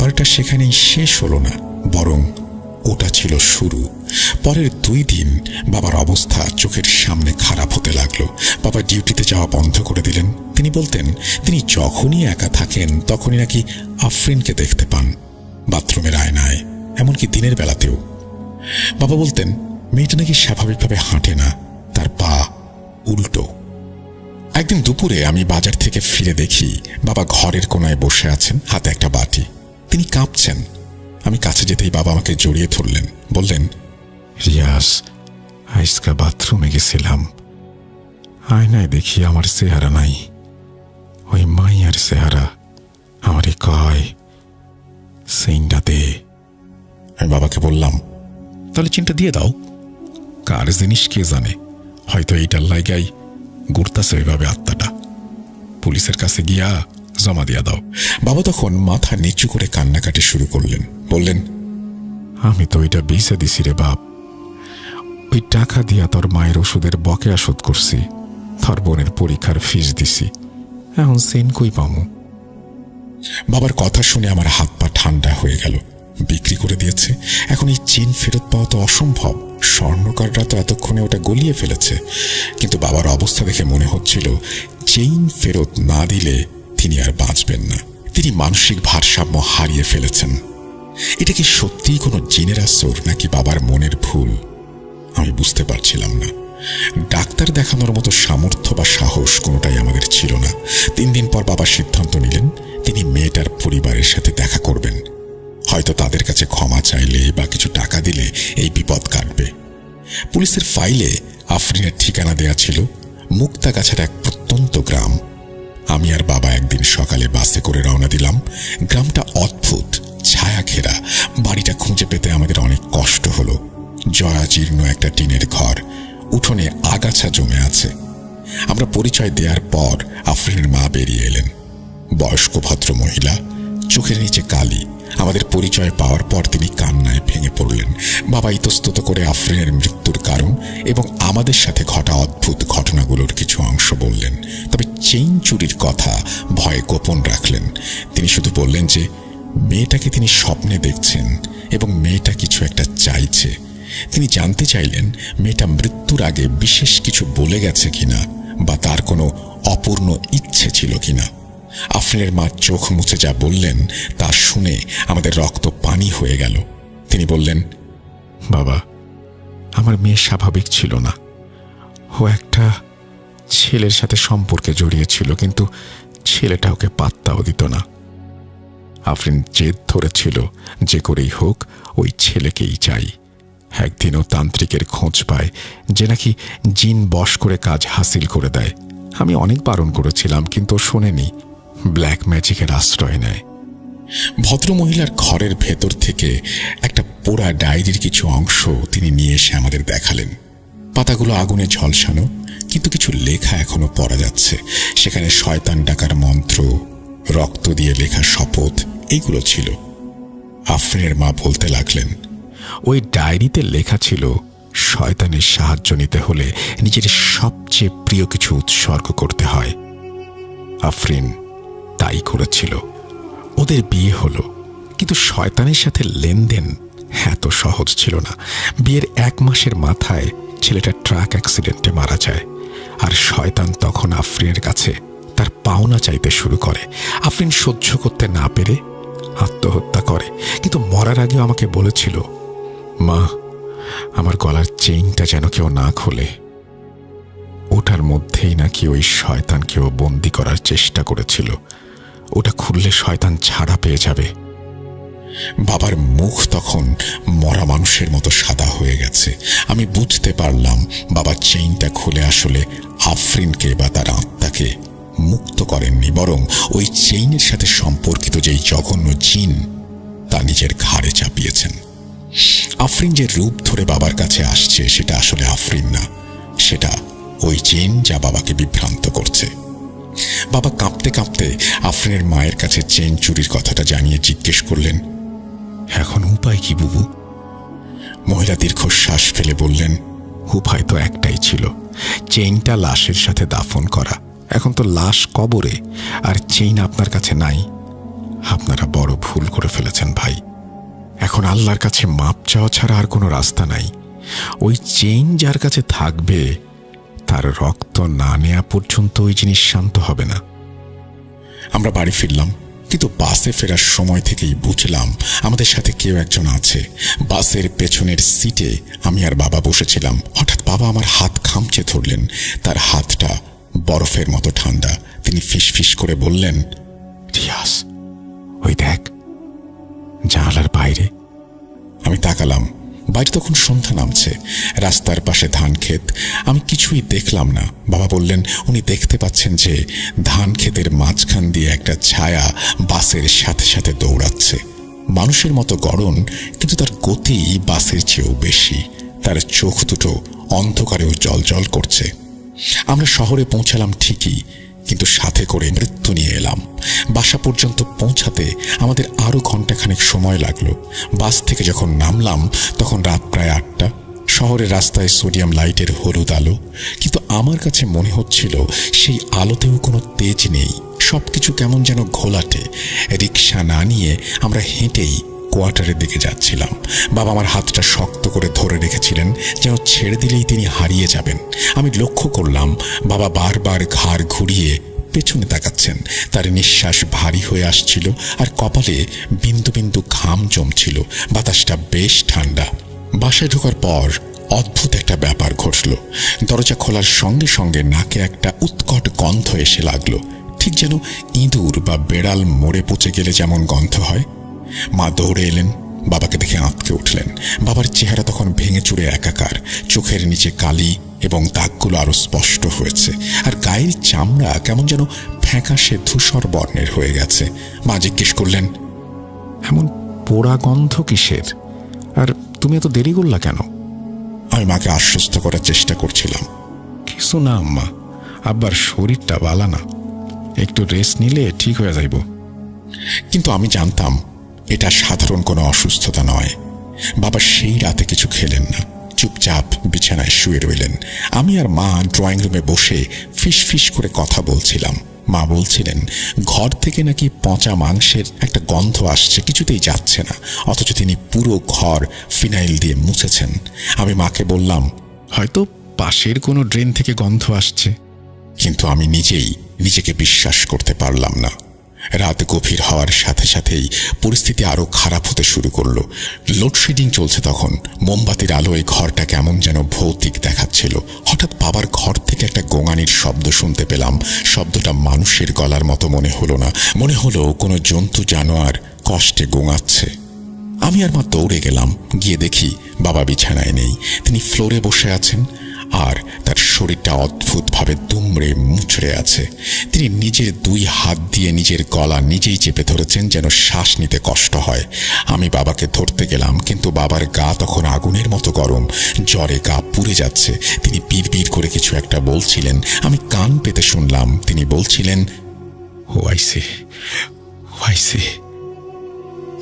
ব্যাপারটা সেখানেই শেষ হলো না, বরং ওটা ছিল শুরু। পরের 2 দিন বাবার অবস্থা চোখের সামনে খারাপ হতে লাগলো। বাবা ডিউটিতে যাওয়া বন্ধ করে দিলেন। তিনি বলতেন তিনি যখনই একা থাকেন তখনই নাকি আফরিনকে দেখতে পান, বাথরুমের আয়নায়, এমনকি দিনের বেলাতেও। বাবা বলতেন মেয়েটা নাকি স্বাভাবিকভাবে হাঁটে না, তার পা উল্টো। একদিন দুপুরে আমি বাজার থেকে ফিরে দেখি বাবা ঘরের কোনায় বসে আছেন, হাতে একটা বাটি। তিনি কাঁপছেন। আমি কাছে যেতেই বাবা আমাকে জড়িয়ে ধরলেন, বললেন, রিয়াজ, আজকা বাথরুমে গেছিলাম, আয়নায় দেখি আমার চেহারা নাই, ওই মাইয়ার চেহারা। আমারে কয় চেইনটা দে। আমি বাবাকে বললাম, তাহলে চেইনটা দিয়ে দাও। কার জিনিস কে জানে, হয়তো এইটার লাইগাই ঘুরতাছে ওইভাবে আত্মাটা। পুলিশের কাছে গিয়া জমা দিয়া দাও। বাবা তখন মাথা নিচু করে কান্নাকাটি শুরু করলেন। বললেন, আমি তো ওইটা বেচে দিছি রে বাপ, ওই টাকা দিয়া তোর মায়ের ওষুধের বকেয়া শোধ করছি, তোর বোনের পরীক্ষার ফিস দিছি, এখন চেইন কই পামু? বাবার কথা শুনে আমার হাত পা ঠান্ডা হয়ে গেল। বিক্রি করে দিয়েছে, এখন এই চেইন ফেরত পাওয়া তো অসম্ভব। স্বর্ণকাররা তো এতক্ষণে ওটা গলিয়ে ফেলেছে। কিন্তু বাবার অবস্থা দেখে মনে হচ্ছিল চেইন ফেরত না দিলে তিনি আর বাঁচবেন না। তিনি মানসিক ভারসাম্য হারিয়ে ফেলেছেন। এটা কি সত্যিই কোনো জিনের আসর নাকি বাবার মনের ভুল? আমি বুঝতে পারছিলাম না। ডাক্তার দেখানোর মতো সামর্থ্য বা সাহস কোনোটাই আমাদের ছিল না। 3 দিন পর বাবা সিদ্ধান্ত নিলেন তিনি মেয়েটার পরিবারের সাথে দেখা করবেন। হয়তো তাদের কাছে ক্ষমা চাইলে বা কিছু টাকা দিলে এই বিপদ কাটবে। পুলিশের ফাইলে আফরিনের ঠিকানা দেয়া ছিল মুক্তাগাছার এক প্রত্যন্ত গ্রাম। আমি আর বাবা একদিন সকালে বাসে করে রওনা দিলাম। গ্রামটা অদ্ভুত, ছায়া ঘেরা। বাড়িটা খুঁজে পেতে আমাদের অনেক কষ্ট হলো। জরাজীর্ণ একটা টিনের ঘর, উঠোনে আগাছা জমে আছে। আমরা পরিচয় দেওয়ার পর আফরিনের মা বেরিয়ে এলেন। বয়স্ক ভদ্র মহিলা, চোখের নিচে কালি। আমাদের পরিচয় পাওয়ার পর তিনি কান্নায় ভেঙে পড়লেন। বাবা ইতস্তত করে আফরিনের মৃত্যুর কারণ এবং আমাদের সাথে ঘটা অদ্ভুত ঘটনাগুলোর কিছু অংশ বললেন। তবে চেইন চুরির কথা ভয়ে গোপন রাখলেন। তিনি শুধু বললেন যে মেয়েটাকে তিনি স্বপ্নে দেখছেন এবং মেয়েটা কিছু একটা চাইছে। তিনি জানতে চাইলেন মেয়েটা মৃত্যুর আগে বিশেষ কিছু বলে গেছে কিনা বা তার কোনো অপূর্ণ ইচ্ছে ছিল কিনা। আফরিনের মা চোখ মুছে যা বললেন তা শুনে আমাদের রক্ত পানি হয়ে গেল। তিনি বললেন, বাবা, আমার মেয়ে স্বাভাবিক ছিল না। ও একটা ছেলের সাথে সম্পর্কে জড়িয়েছিল, কিন্তু ছেলেটা ওকে পাত্তাও দিত না। আফরিন জেদ ধরেছিল যে করেই হোক ওই ছেলেকেই চাই। একদিনও তান্ত্রিকের খোঁজ পায় যে নাকি জিন বশ করে কাজ হাসিল করে দেয়। আমি অনেক বারণ করেছিলাম, কিন্তু শোনেনি। ব্ল্যাক ম্যাজিকের আশ্রয় নেয়। ভদ্রমহিলার ঘরের ভেতর থেকে একটা পোড়া ডায়েরির কিছু অংশ তিনি নিয়ে এসে আমাদের দেখালেন। পাতাগুলো আগুনে ঝলসানো, কিন্তু কিছু লেখা এখনো পড়া যাচ্ছে। সেখানে শয়তান ডাকার মন্ত্র, রক্ত দিয়ে লেখা শপথ, এইগুলো ছিল। আফরিনের মা বলতে লাগলেন, ওই ডায়েরিতে লেখা ছিল শয়তানের সাহায্য নিতে হলে নিজের সবচেয়ে প্রিয় কিছু উৎসর্গ করতে হয়। আফরিন তাই করেছিল। ওদের বিয়ে হলো, কিন্তু শয়তানের সাথে লেনদেন এত সহজ ছিল না। বিয়ের 1 মাসের মাথায় ছেলেটা ট্রাক অ্যাক্সিডেন্টে মারা যায়। আর শয়তান তখন আফরিনের কাছে তার পাওনা চাইতে শুরু করে। আফরিন সহ্য করতে না পেরে আত্মহত্যা করে, কিন্তু মরার আগেও আমাকে বলেছিল, মা, আমার গলার চেইনটা যেন কেউ না খোলে। ওটার মধ্যেই নাকি ওই শয়তানকেও বন্দি করার চেষ্টা করেছিল। ওটা খুললে শয়তান ছাড়া পেয়ে যাবে। বাবার মুখ তখন মরা মানুষের মতো সাদা হয়ে গেছে। আমি বুঝতে পারলাম বাবা চেইনটা খুলে আসলে আফরিনকে বা তার আত্মাকে মুক্ত করেননি, বরং ওই চেইনের সাথে সম্পর্কিত যেই জঘন্য জিন তা নিজের ঘাড়ে চাপিয়েছেন। আফরিন যে রূপ ধরে বাবার কাছে আসছে সেটা আসলে আফরিন না, সেটা ওই জিন যা বাবাকে বিভ্রান্ত করছে। বাবা কাঁপতে কাঁপতে আফরিনের মায়ের কাছে চেইন চুরির কথাটা জানিয়ে জিজ্ঞেস করলেন, এখন উপায় কি বুবু? মহিলা দীর্ঘশ্বাস ফেলে বললেন, উপায় তো একটাই ছিল, চেইনটা লাশের সাথে দাফন করা। এখন তো লাশ কবরে, আর চেইন আপনার কাছে নাই। আপনারা বড় ভুল করে ফেলেছেন ভাই। এখন আল্লাহর কাছে মাপ চাওয়া ছাড়া আর কোনো রাস্তা নাই। ওই চেইন যার কাছে থাকবে তার রক্ত না নেওয়া পর্যন্ত ওই জিনিস শান্ত হবে না। আমরা বাড়ি ফিরলাম, কিন্তু বাসে ফেরার সময় থেকেই বুঝলাম আমাদের সাথে কেউ একজন আছে। বাসের পেছনের সিটে আমি আর বাবা বসেছিলাম। হঠাৎ বাবা আমার হাত খামচে ধরলেন। তার হাতটা বরফের মতো ঠান্ডা। তিনি ফিসফিস করে বললেন, রিয়াজ, ওই দেখ জানালার বাইরে। আমি তাকালাম। বাইরে তখন সন্ধ্যা নামছে, রাস্তার পাশে ধান ক্ষেত। আমি কিছুই দেখলাম না। বাবা বললেন উনি দেখতে পাচ্ছেন যে ধান ক্ষেতের মাঝখান দিয়ে একটা ছায়া বাসের সাথে সাথে দৌড়াচ্ছে। মানুষের মতো গড়ন, কিন্তু তার গতি বাসের চেয়েও বেশি। তার চোখ দুটো অন্ধকারেও জলজল করছে। আমরা শহরে পৌঁছালাম ঠিকই, কিন্তু সাথে করে মৃত্যু নিয়ে এলাম। বাসা পর্যন্ত পৌঁছাতে আমাদের আরো ঘন্টাখানেক সময় লাগলো। বাস থেকে যখন নামলাম তখন রাত প্রায় 8টা। শহরের রাস্তায় সোডিয়াম লাইটের হলুদ আলো, কিন্তু আমার কাছে মনে হচ্ছিল সেই আলোতেও কোনো তেজ নেই। সবকিছু কেমন যেন ঘোলাটে। রিক্সা না নিয়ে আমরা হেঁটেই কোয়ার্টারের দিকে যাচ্ছিলাম। বাবা আমার হাতটা শক্ত করে ধরে রেখেছিলেন, যেন ছেড়ে দিলেই তিনি হারিয়ে যাবেন। আমি লক্ষ্য করলাম বাবা বারবার ঘাড় ঘুরিয়ে পেছনে তাকাচ্ছেন। তার নিঃশ্বাস ভারী হয়ে আসছিল আর কপালে বিন্দু বিন্দু ঘাম জমছিল। বাতাসটা বেশ ঠান্ডা। বাসায় ঢোকার পর অদ্ভুত একটা ব্যাপার ঘটল। দরজা খোলার সঙ্গে সঙ্গে নাকে একটা উৎকট গন্ধ এসে লাগলো, ঠিক যেন ইঁদুর বা বেড়াল মরে পচে গেলে যেমন গন্ধ হয়। মা দৌড়ে এলেন, বাবাকে দেখে আঁতকে উঠলেন। বাবার চেহারা তখন ভেঙে চুরে একাকার। চোখের নিচে কালি এবং দাগগুলো আরো স্পষ্ট হয়েছে, আর গায়ের চামড়া কেমন যেন ফ্যাকাশে ধূসর বর্ণের হয়ে গেছে। মা জিজ্ঞেস করলেন, এমন পোড়া গন্ধ কিসের? আর তুমি এত দেরি করলা কেন? আমি মাকে আশ্বস্ত করার চেষ্টা করছিলাম। কিছু না আম্মা, আব্বার শরীরটা বালা না, একটু রেস্ট নিলে ঠিক হয়ে যাইব। কিন্তু আমি জানতাম এটা সাধারণ কোনো অসুস্থতা নয়। বাবা সেই রাতে কিছু খেলেন না, চুপচাপ বিছানায় শুয়ে রইলেন। আমি আর মা ড্রয়িং রুমে বসে ফিস ফিস করে কথা বলছিলাম। মা বলছিলেন ঘর থেকে নাকি পচা মাংসের একটা গন্ধ আসছে, কিছুতেই যাচ্ছে না, অথচ তিনি পুরো ঘর ফিনাইল দিয়ে মুছেছেন। আমি মাকে বললাম, হয়তো পাশের কোনো ড্রেন থেকে গন্ধ আসছে। কিন্তু আমি নিজেই নিজেকে বিশ্বাস করতে পারলাম না। রাত গভীর হওয়ার সাথে সাথেই পরিস্থিতি আরো খারাপ হতে শুরু করলো। লোডশেডিং চলছে তখন। মোমবাতির আলোয় ঘরটা কেমন যেন ভৌতিক দেখাচ্ছিল। হঠাৎ বাবার ঘর থেকে একটা গোঙানির শব্দ শুনতে পেলাম। শব্দটা মানুষের গলার মতো মনে হলো না, মনে হলো কোনো জন্তু জানোয়ার কষ্টে গোঙাচ্ছে। আমি আর মা দৌড়ে গেলাম। গিয়ে দেখি বাবা বিছানায় নেই, তিনি ফ্লোরে বসে আছেন, আর তার শরীরটা অদ্ভুতভাবে দুমড়ে মুচড়ে আছে। তিনি নিজের 2 হাত দিয়ে নিজের গলা নিজেই চেপে ধরেছেন, যেন শ্বাস নিতে কষ্ট হয়। আমি বাবাকে ধরতে গেলাম, কিন্তু বাবার গা তখন আগুনের মতো গরম, জ্বরে গা পুড়ে যাচ্ছে। তিনি বিড়বিড় করে কিছু একটা বলছিলেন। আমি কান পেতে শুনলাম তিনি বলছিলেন, ওয়াইসে।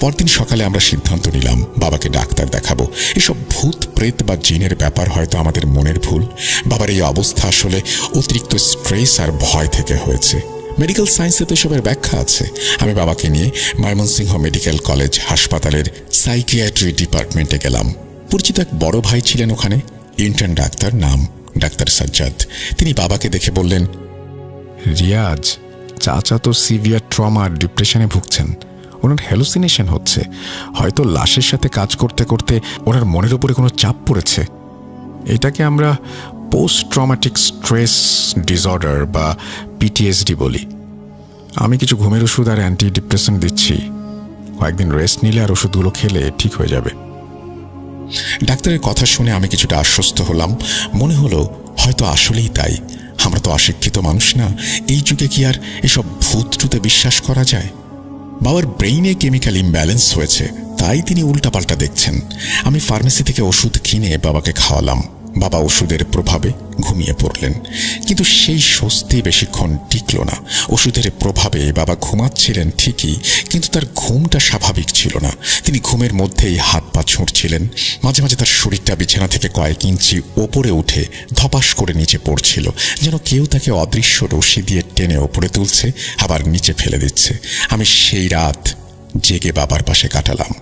পরদিন সকালে আমরা সিদ্ধান্ত নিলাম বাবাকে ডাক্তার দেখাবো। এসব ভূত প্রেত বা জিনের ব্যাপার হয়তো আমাদের মনের ভুল। বাবার এই অবস্থা আসলে অতিরিক্ত স্ট্রেস আর ভয় থেকে হয়েছে। মেডিকেল সায়েন্সে তো এসবের ব্যাখ্যা আছে। আমি বাবাকে নিয়ে ময়মনসিংহ মেডিকেল কলেজ হাসপাতালের সাইকিয়াট্রি ডিপার্টমেন্টে গেলাম। পরিচিত এক বড় ভাই ছিলেন ওখানে, ইন্টার্ন ডাক্তার, নাম ডাক্তার সাজ্জাদ। তিনি বাবাকে দেখে বললেন, রিয়াজ, চাচা তো সিভিয়ার ট্রমা আর ডিপ্রেশনে ভুগছেন। ওনার হ্যালুসিনেশন হচ্ছে। হয়তো লাশের সাথে কাজ করতে করতে ওনার মনের উপরে কোনো চাপ পড়েছে। এটাকে আমরা পোস্ট ট্রমাটিক স্ট্রেস ডিসঅর্ডার বা পিটিএসডি বলি। আমি কিছু ঘুমের ওষুধ আর অ্যান্টি ডিপ্রেশন দিচ্ছি। কয়েকদিন রেস্ট নিলে আর ওষুধগুলো খেলে ঠিক হয়ে যাবে। ডাক্তারের কথা শুনে আমি কিছুটা আশ্বস্ত হলাম। মনে হলো হয়তো আসলেই তাই। আমরা তো অশিক্ষিত মানুষ না, এই যুগে কি আর এসব ভূত টুতে বিশ্বাস করা যায়? বাবার ব্রেইনে কেমিক্যাল ইমব্যালেন্স হয়েছে, তাই তিনি উল্টাপাল্টা দেখছেন। আমি ফার্মেসি থেকে ওষুধ কিনে বাবাকে খাওয়ালাম। বাবা ওষুধের প্রভাবে ঘুমিয়ে পড়লেন, কিন্তু সেই স্বস্তি বেশিক্ষণ টিকল না। ওষুধের প্রভাবে বাবা ঘুমাচ্ছিলেন ঠিকই, কিন্তু তার ঘুমটা স্বাভাবিক ছিল না। তিনি ঘুমের মধ্যেই হাত পা ছুঁড়ছিলেন। মাঝে মাঝে তার শরীরটা বিছানা থেকে কয়েক ইঞ্চি ওপরে উঠে ধপাস করে নিচে পড়ছিল, যেন কেউ তাকে অদৃশ্য রশি দিয়ে টেনে ওপরে তুলছে, আবার নিচে ফেলে দিচ্ছে। আমি সেই রাত জেগে বাবার পাশে কাটালাম।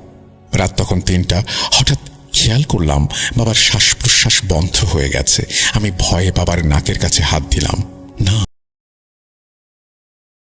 রাত তখন 3টা। হঠাৎ খেয়াল করলাম বাবার শ্বাস প্রশ্বাস বন্ধ হয়ে গেছে। আমি ভয়ে বাবার নাকের কাছে হাত দিলাম।